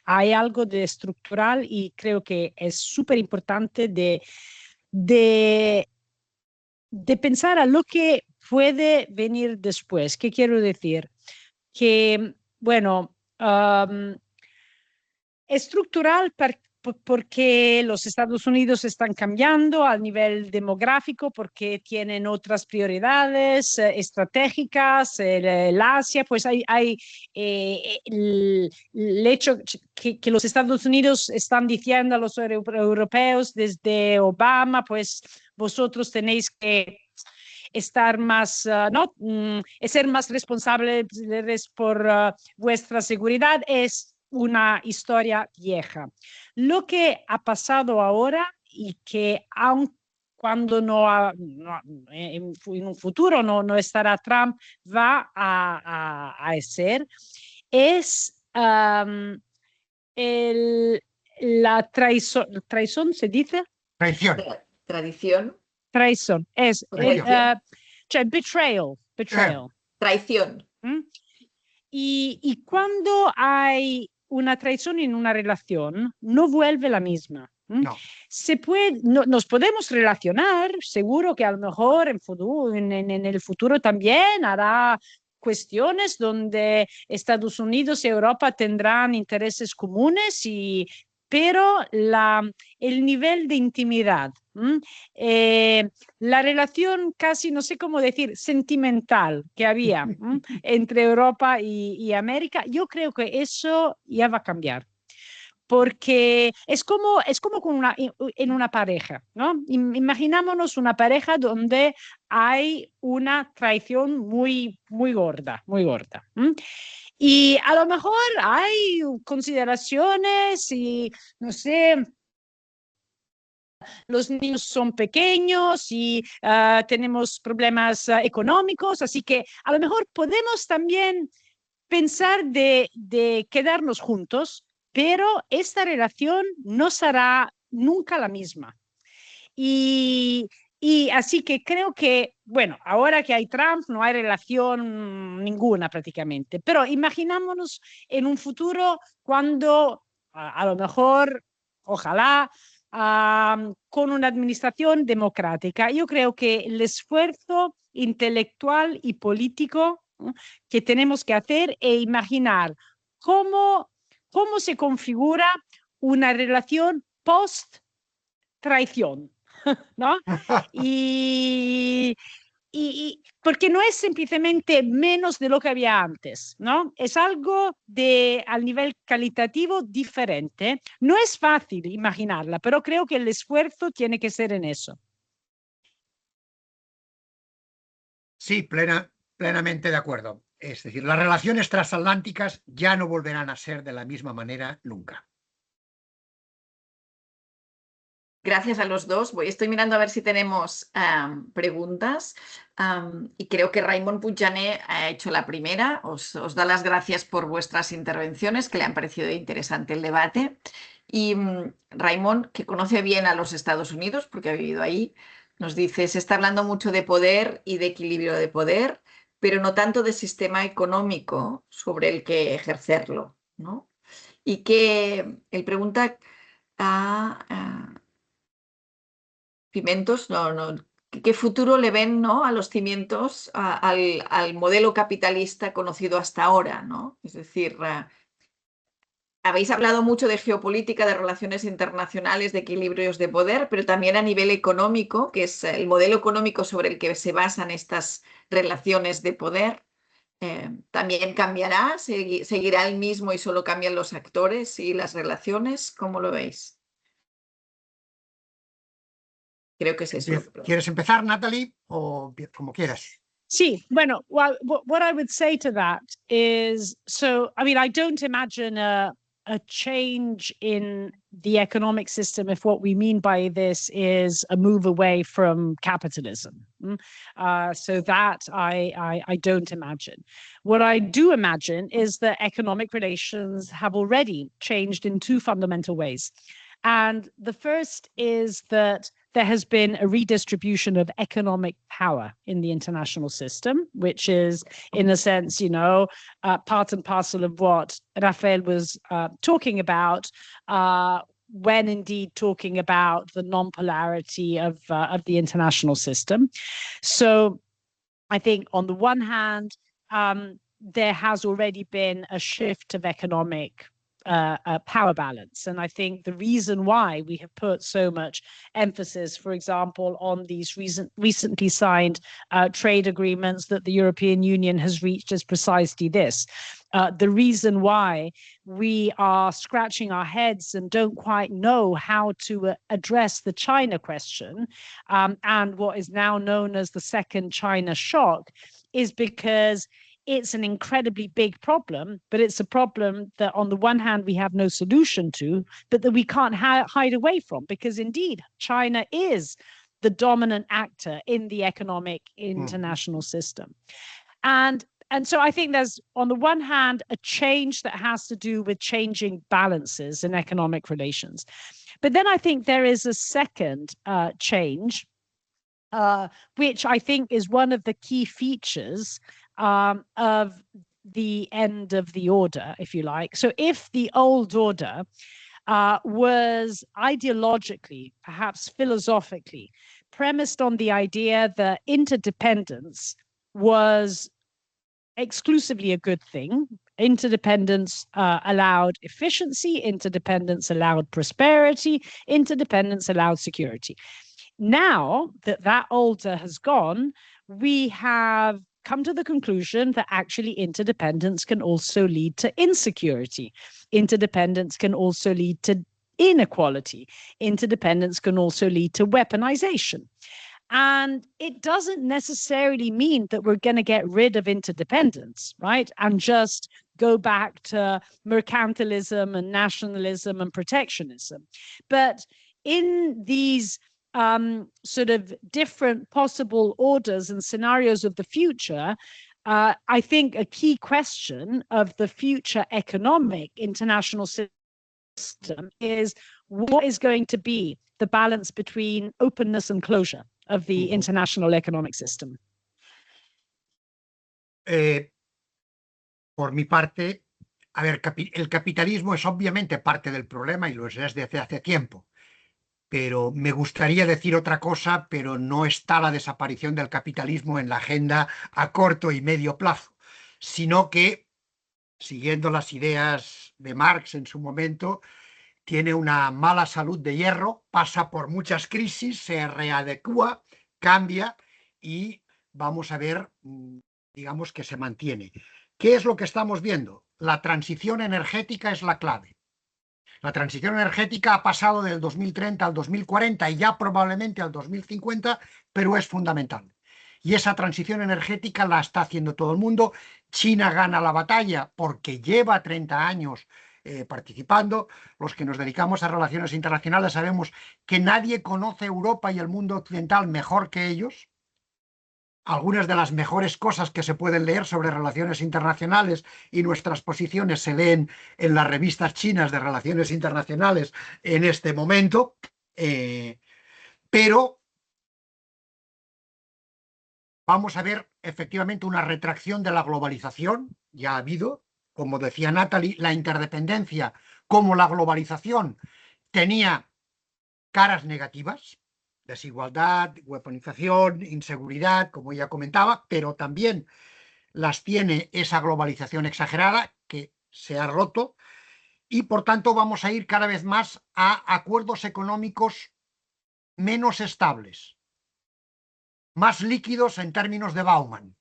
Hay algo de estructural y creo que es súper importante de pensar a lo que puede venir después. ¿Qué quiero decir? Que, bueno, estructural porque los Estados Unidos están cambiando a nivel demográfico, porque tienen otras prioridades estratégicas, el Asia, pues hay el hecho que los Estados Unidos están diciendo a los europeos desde Obama, pues vosotros tenéis que estar más, ¿no? Ser más responsables por vuestra seguridad es una historia vieja. Lo que ha pasado ahora y que aun cuando en un futuro no estará Trump, va a ser, es la traición, ¿se dice? Traición. Tradición. Traición, es cioè betrayal. Traición. ¿Mm? Y cuando hay una traición en una relación, no vuelve la misma. No. Nos podemos relacionar, seguro que a lo mejor en el futuro también hará cuestiones donde Estados Unidos y Europa tendrán intereses comunes, pero el nivel de intimidad, la relación casi, no sé cómo decir, sentimental que había entre Europa y América, yo creo que eso ya va a cambiar. Porque es como en una pareja, ¿no? Imaginámonos una pareja donde hay una traición muy, muy gorda, muy gorda. Y a lo mejor hay consideraciones y, no sé, los niños son pequeños y tenemos problemas económicos, así que a lo mejor podemos también pensar de quedarnos juntos, pero esta relación no será nunca la misma. Y así que creo que, bueno, ahora que hay Trump no hay relación ninguna prácticamente, pero imaginámonos en un futuro cuando a lo mejor, ojalá, con una administración democrática. Yo creo que el esfuerzo intelectual y político que tenemos que hacer es imaginar cómo se configura una relación post-traición, ¿no? Y y porque no es simplemente menos de lo que había antes, ¿no? Es algo de, al nivel calitativo diferente. No es fácil imaginarla, pero creo que el esfuerzo tiene que ser en eso. Sí, plenamente de acuerdo. Es decir, las relaciones transatlánticas ya no volverán a ser de la misma manera nunca. Gracias a los dos. Estoy mirando a ver si tenemos preguntas y creo que Raimon Puiggener ha hecho la primera. Os da las gracias por vuestras intervenciones, que le han parecido interesante el debate. Y Raimon, que conoce bien a los Estados Unidos porque ha vivido ahí, nos dice, se está hablando mucho de poder y de equilibrio de poder, pero no tanto de sistema económico sobre el que ejercerlo, ¿no? Y que él pregunta a Pimentos, no. ¿Qué futuro le ven, ¿no?, a los cimientos, al modelo capitalista conocido hasta ahora, ¿no? Es decir, habéis hablado mucho de geopolítica, de relaciones internacionales, de equilibrios de poder, pero también a nivel económico, que es el modelo económico sobre el que se basan estas relaciones de poder. ¿También cambiará? ¿Seguirá el mismo y solo cambian los actores y las relaciones? ¿Cómo lo veis? Creo que es eso. ¿Quieres empezar, Natalie? O como quieras. Sí, bueno, what I would say to that is, so, I mean, I don't imagine a change in the economic system if what we mean by this is a move away from capitalism. So that I don't imagine. What I do imagine is that economic relations have already changed in two fundamental ways. And the first is that there has been a redistribution of economic power in the international system, which is, in a sense, part and parcel of what Rafael was talking about when indeed talking about the non-polarity of the international system. So I think on the one hand, there has already been a shift of economic power balance. And I think the reason why we have put so much emphasis, for example, on these recently signed trade agreements that the European Union has reached is precisely this. The reason why we are scratching our heads and don't quite know how to address the China question and what is now known as the second China shock is because it's an incredibly big problem, but it's a problem that on the one hand we have no solution to, but that we can't hide away from, because indeed China is the dominant actor in the economic international system. And so I think there's, on the one hand, a change that has to do with changing balances in economic relations. But then I think there is a second change, which I think is one of the key features of the end of the order, if you like. So if the old order was ideologically, perhaps philosophically, premised on the idea that interdependence was exclusively a good thing, interdependence allowed efficiency, interdependence allowed prosperity, interdependence allowed security. Now that that order has gone, we have come to the conclusion that actually interdependence can also lead to insecurity. Interdependence can also lead to inequality. Interdependence can also lead to weaponization. And it doesn't necessarily mean that we're going to get rid of interdependence, right? And just go back to mercantilism and nationalism and protectionism. But in these sort of different possible orders and scenarios of the future, I think a key question of the future economic international system is what is going to be the balance between openness and closure of the international economic system. Por mi parte, a ver, el capitalismo es obviamente parte del problema y lo es desde hace tiempo. Pero me gustaría decir otra cosa, pero no está la desaparición del capitalismo en la agenda a corto y medio plazo, sino que, siguiendo las ideas de Marx en su momento, tiene una mala salud de hierro, pasa por muchas crisis, se readecúa, cambia y vamos a ver, digamos, que se mantiene. ¿Qué es lo que estamos viendo? La transición energética es la clave. La transición energética ha pasado del 2030 al 2040 y ya probablemente al 2050, pero es fundamental. Y esa transición energética la está haciendo todo el mundo. China gana la batalla porque lleva 30 años participando. Los que nos dedicamos a relaciones internacionales sabemos que nadie conoce Europa y el mundo occidental mejor que ellos. Algunas de las mejores cosas que se pueden leer sobre relaciones internacionales y nuestras posiciones se leen en las revistas chinas de relaciones internacionales en este momento, pero vamos a ver efectivamente una retracción de la globalización, ya ha habido, como decía Natalie, la interdependencia como la globalización tenía caras negativas, desigualdad, weaponización, inseguridad, como ya comentaba, pero también las tiene esa globalización exagerada que se ha roto y por tanto vamos a ir cada vez más a acuerdos económicos menos estables, más líquidos en términos de Bauman.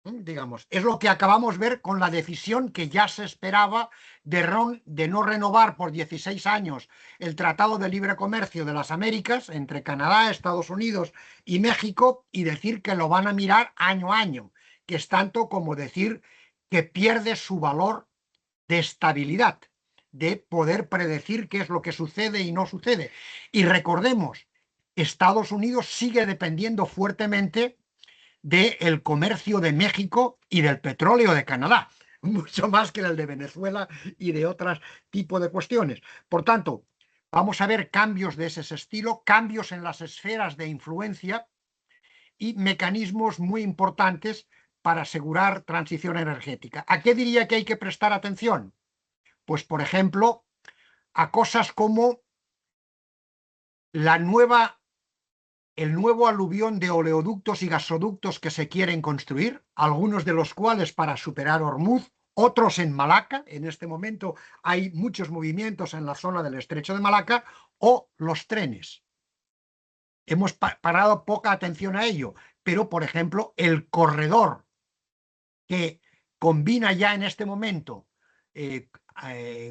Digamos, es lo que acabamos de ver con la decisión que ya se esperaba de no renovar por 16 años el Tratado de Libre Comercio de las Américas entre Canadá, Estados Unidos y México y decir que lo van a mirar año a año, que es tanto como decir que pierde su valor de estabilidad, de poder predecir qué es lo que sucede y no sucede. Y recordemos, Estados Unidos sigue dependiendo fuertemente del comercio de México y del petróleo de Canadá, mucho más que el de Venezuela y de otros tipos de cuestiones. Por tanto, vamos a ver cambios de ese estilo, cambios en las esferas de influencia y mecanismos muy importantes para asegurar transición energética. ¿A qué diría que hay que prestar atención? Pues, por ejemplo, a cosas como el nuevo aluvión de oleoductos y gasoductos que se quieren construir, algunos de los cuales para superar Hormuz, otros en Malaca. En este momento hay muchos movimientos en la zona del estrecho de Malaca, o los trenes. Hemos parado poca atención a ello, pero por ejemplo el corredor que combina ya en este momento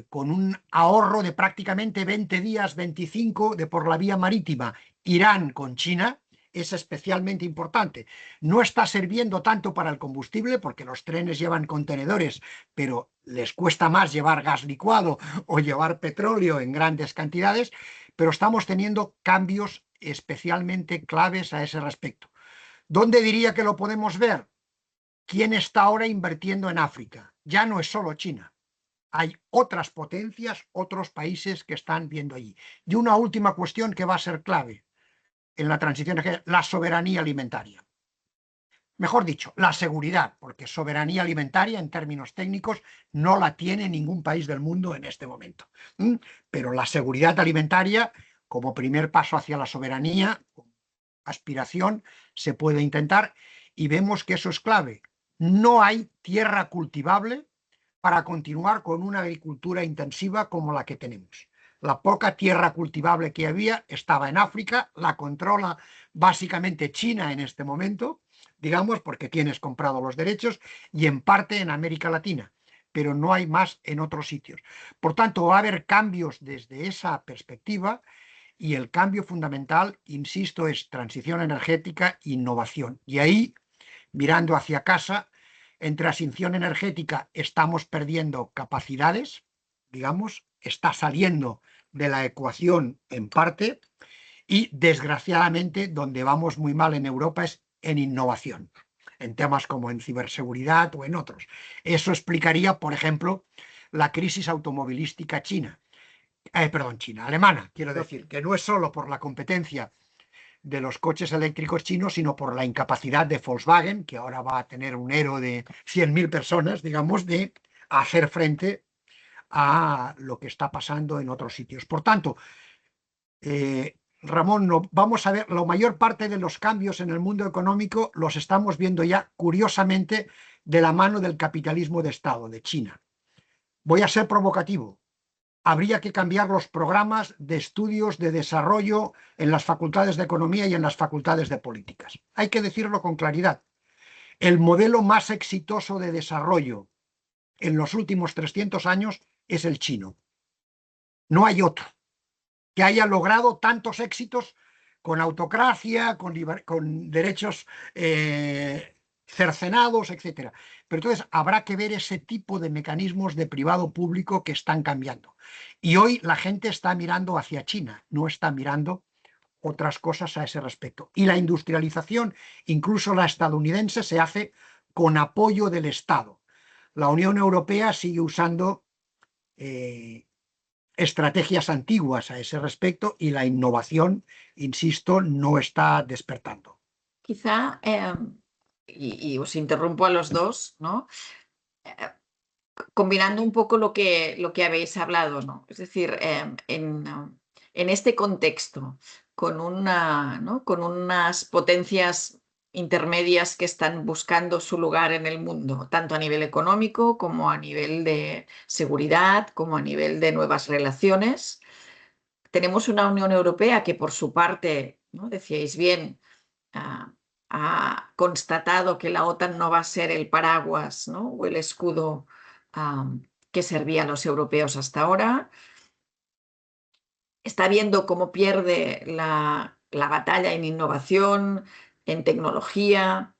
con un ahorro de prácticamente 20 días, 25 de por la vía marítima, Irán con China, es especialmente importante. No está sirviendo tanto para el combustible porque los trenes llevan contenedores, pero les cuesta más llevar gas licuado o llevar petróleo en grandes cantidades, pero estamos teniendo cambios especialmente claves a ese respecto. ¿Dónde diría que lo podemos ver? ¿Quién está ahora invirtiendo en África? Ya no es solo China. Hay otras potencias, otros países que están viendo allí. Y una última cuestión que va a ser clave en la transición energética, la soberanía alimentaria. Mejor dicho, la seguridad, porque soberanía alimentaria en términos técnicos no la tiene ningún país del mundo en este momento. Pero la seguridad alimentaria, como primer paso hacia la soberanía, aspiración, se puede intentar y vemos que eso es clave. No hay tierra cultivable para continuar con una agricultura intensiva como la que tenemos. La poca tierra cultivable que había estaba en África, la controla básicamente China en este momento, digamos, porque tienes comprado los derechos, y en parte en América Latina, pero no hay más en otros sitios. Por tanto, va a haber cambios desde esa perspectiva y el cambio fundamental, insisto, es transición energética e innovación. Y ahí, mirando hacia casa, en transición energética estamos perdiendo capacidades, digamos, está saliendo de la ecuación en parte, y desgraciadamente donde vamos muy mal en Europa es en innovación, en temas como en ciberseguridad o en otros. Eso explicaría, por ejemplo, la crisis automovilística alemana, quiero decir, que no es solo por la competencia de los coches eléctricos chinos, sino por la incapacidad de Volkswagen, que ahora va a tener un ERO de 100.000 personas, digamos, de hacer frente a lo que está pasando en otros sitios. Por tanto, Ramón, vamos a ver, la mayor parte de los cambios en el mundo económico los estamos viendo ya, curiosamente, de la mano del capitalismo de Estado, de China. Voy a ser provocativo. Habría que cambiar los programas de estudios de desarrollo en las facultades de economía y en las facultades de políticas. Hay que decirlo con claridad. El modelo más exitoso de desarrollo en los últimos 300 años es el chino. No hay otro que haya logrado tantos éxitos con autocracia, con derechos cercenados, etc. Pero entonces habrá que ver ese tipo de mecanismos de privado-público que están cambiando. Y hoy la gente está mirando hacia China, no está mirando otras cosas a ese respecto. Y la industrialización, incluso la estadounidense, se hace con apoyo del Estado. La Unión Europea sigue usando estrategias antiguas a ese respecto y la innovación, insisto, no está despertando. Quizá, y os interrumpo a los dos, ¿no? Combinando un poco lo que habéis hablado, ¿no? Es decir, en este contexto, con unas potencias intermedias que están buscando su lugar en el mundo, tanto a nivel económico como a nivel de seguridad, como a nivel de nuevas relaciones. Tenemos una Unión Europea que, por su parte, ¿no? Decíais bien, ha constatado que la OTAN no va a ser el paraguas, ¿no? O el escudo que servía a los europeos hasta ahora. Está viendo cómo pierde la batalla en innovación, en tecnología.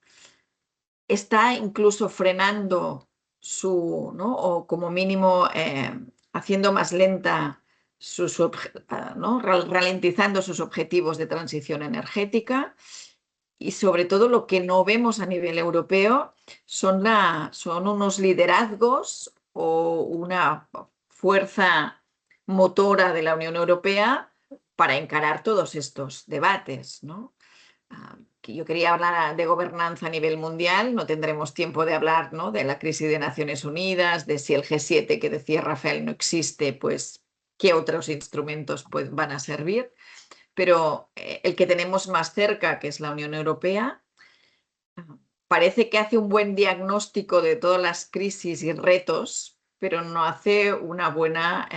Está incluso frenando ¿no? O como mínimo haciendo más lenta ¿no? Ralentizando sus objetivos de transición energética. Y sobre todo lo que no vemos a nivel europeo son unos liderazgos o una fuerza motora de la Unión Europea para encarar todos estos debates, ¿no? Que yo quería hablar de gobernanza a nivel mundial, no tendremos tiempo de hablar, ¿no? De la crisis de Naciones Unidas, de si el G7 que decía Rafael no existe, pues qué otros instrumentos pues, van a servir. Pero el que tenemos más cerca, que es la Unión Europea, parece que hace un buen diagnóstico de todas las crisis y retos, pero no hace una buena,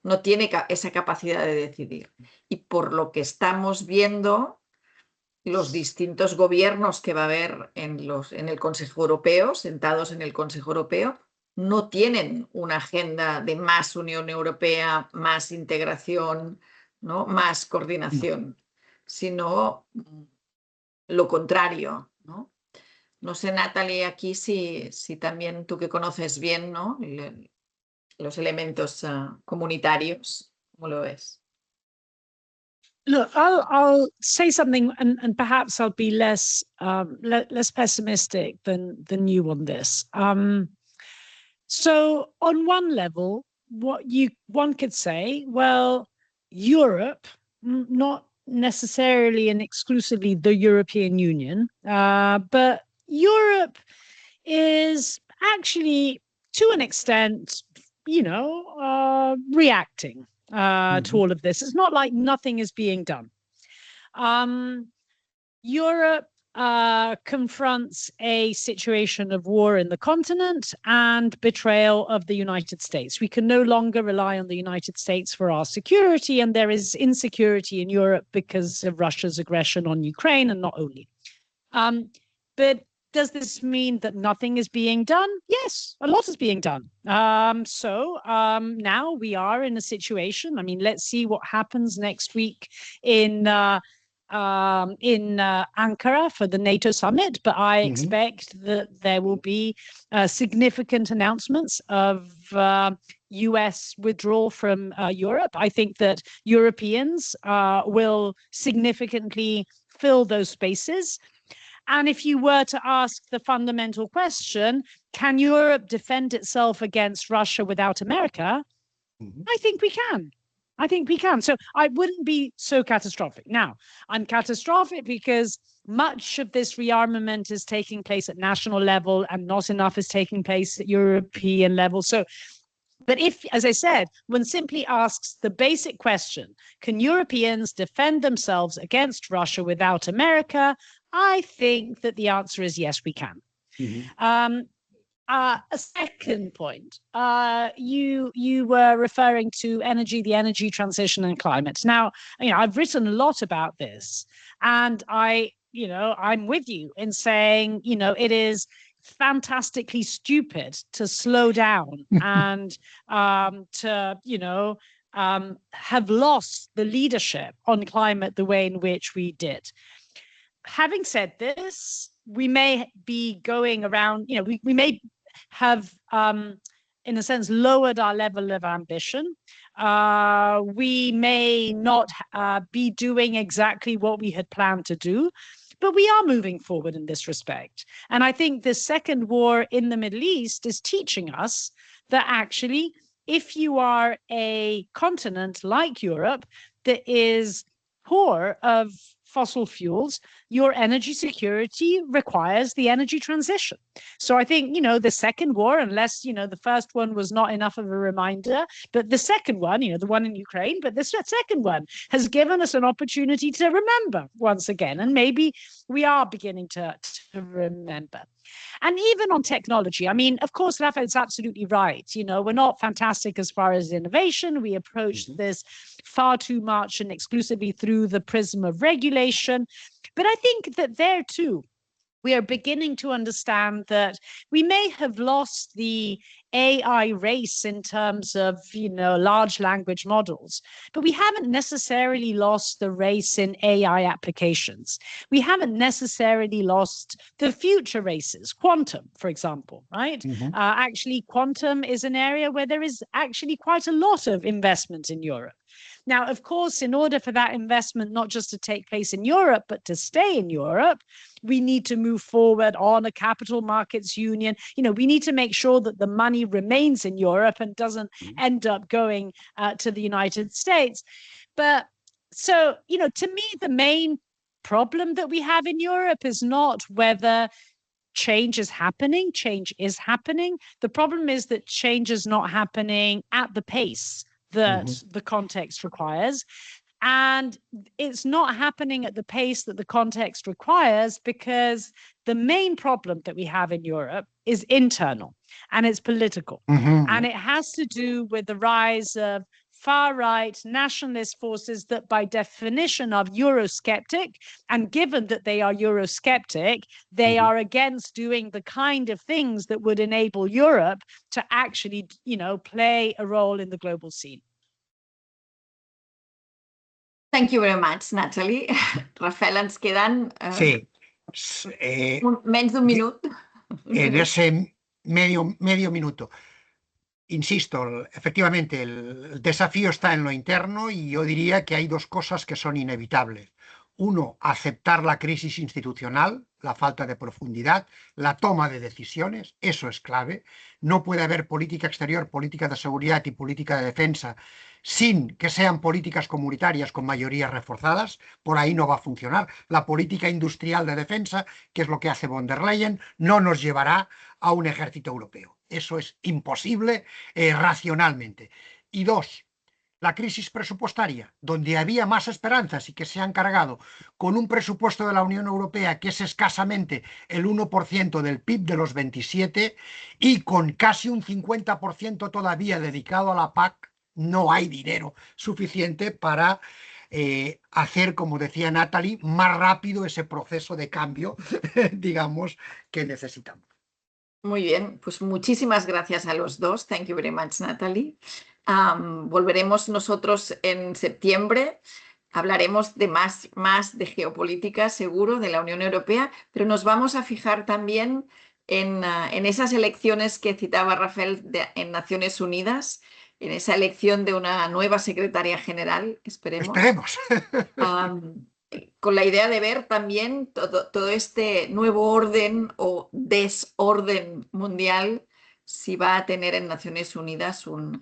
no tiene esa capacidad de decidir. Y por lo que estamos viendo, los distintos gobiernos que va a haber en el Consejo Europeo, sentados en el Consejo Europeo, no tienen una agenda de más Unión Europea, más integración, ¿no? Más coordinación, sino lo contrario, ¿no? No sé, Natalie, aquí si también tú que conoces bien, ¿no? Los elementos comunitarios, ¿cómo lo ves? Look, I'll say something, and perhaps I'll be less pessimistic than you on this. So on one level, one could say, well, Europe, not necessarily and exclusively the European Union, but Europe is actually, to an extent, reacting to all of this. It's not like nothing is being done. Europe confronts a situation of war in the continent and betrayal of the United States. We can no longer rely on the United States for our security, and there is insecurity in Europe because of Russia's aggression on Ukraine, and not only. But does this mean that nothing is being done? Yes, a lot is being done. So now we are in a situation. I mean, let's see what happens next week in Ankara for the NATO summit, but I expect that there will be significant announcements of US withdrawal from Europe. I think that Europeans will significantly fill those spaces. And if you were to ask the fundamental question, can Europe defend itself against Russia without America? I think we can. I think we can. So I wouldn't be so catastrophic. Now, I'm catastrophic because much of this rearmament is taking place at national level and not enough is taking place at European level. So, but if, as I said, one simply asks the basic question, can Europeans defend themselves against Russia without America? I think that the answer is yes, we can. A second point, you were referring to the energy transition and climate. Now, I've written a lot about this, and I I'm with you in saying, it is fantastically stupid to slow down and to, have lost the leadership on climate the way in which we did. Having said this, we may be going around, we may have, in a sense, lowered our level of ambition. We may not be doing exactly what we had planned to do, but we are moving forward in this respect. And I think the second war in the Middle East is teaching us that actually, if you are a continent like Europe that is poor of fossil fuels, your energy security requires the energy transition. So I think, the second war, unless, the first one was not enough of a reminder, but the second one, the one in Ukraine, but this second one has given us an opportunity to remember once again. And maybe we are beginning to remember. And even on technology, I mean, of course, Rafael's absolutely right. We're not fantastic as far as innovation. We approached this far too much and exclusively through the prism of regulation. But I think that there too, we are beginning to understand that we may have lost the AI race in terms of, large language models, but we haven't necessarily lost the race in AI applications. We haven't necessarily lost the future races, quantum, for example, right? Actually, quantum is an area where there is actually quite a lot of investment in Europe. Now, of course, in order for that investment not just to take place in Europe, but to stay in Europe, we need to move forward on a capital markets union. We need to make sure that the money remains in Europe and doesn't end up going to the United States. But so, to me, the main problem that we have in Europe is not whether change is happening. Change is happening. The problem is that change is not happening at the pace that the context requires. And it's not happening at the pace that the context requires because the main problem that we have in Europe is internal and it's political. And it has to do with the rise of far-right nationalist forces that by definition are Eurosceptic, and given that they are Eurosceptic, they are against doing the kind of things that would enable Europe to actually, play a role in the global scene. Thank you very much, Natalie. Rafael, ens queden menys d'un minut. En ese medio minuto. Insisto, efectivamente, el desafío está en lo interno y yo diría que hay dos cosas que son inevitables. Uno, aceptar la crisis institucional, la falta de profundidad, la toma de decisiones, eso es clave. No puede haber política exterior, política de seguridad y política de defensa sin que sean políticas comunitarias con mayorías reforzadas. Por ahí no va a funcionar. La política industrial de defensa, que es lo que hace von der Leyen, no nos llevará a un ejército europeo. Eso es imposible racionalmente. Y dos, la crisis presupuestaria, donde había más esperanzas y que se han cargado con un presupuesto de la Unión Europea que es escasamente el 1% del PIB de los 27 y con casi un 50% todavía dedicado a la PAC, no hay dinero suficiente para hacer, como decía Natalie, más rápido ese proceso de cambio, digamos, que necesitamos. Muy bien, pues muchísimas gracias a los dos. Thank you very much, Natalie. Volveremos nosotros en septiembre. Hablaremos de más de geopolítica, seguro, de la Unión Europea, pero nos vamos a fijar también en esas elecciones que citaba Rafael en Naciones Unidas, en esa elección de una nueva secretaria general, esperemos. Con la idea de ver también todo este nuevo orden o desorden mundial, si va a tener en Naciones Unidas un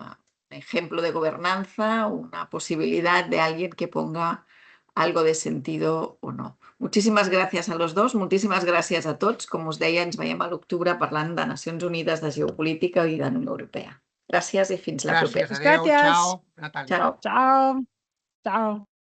ejemplo de gobernanza, una posibilidad de alguien que ponga algo de sentido o no. Muchísimes gràcies a los dos, moltíssimes gràcies a tots. Com us deia, ens veiem a l'octubre parlant de Nacions Unides, de geopolítica i de la Unió Europea. Gràcies i fins la propera. Gràcies, adéu, ciao, Natàlia. Ciao. Ciao. Ciao.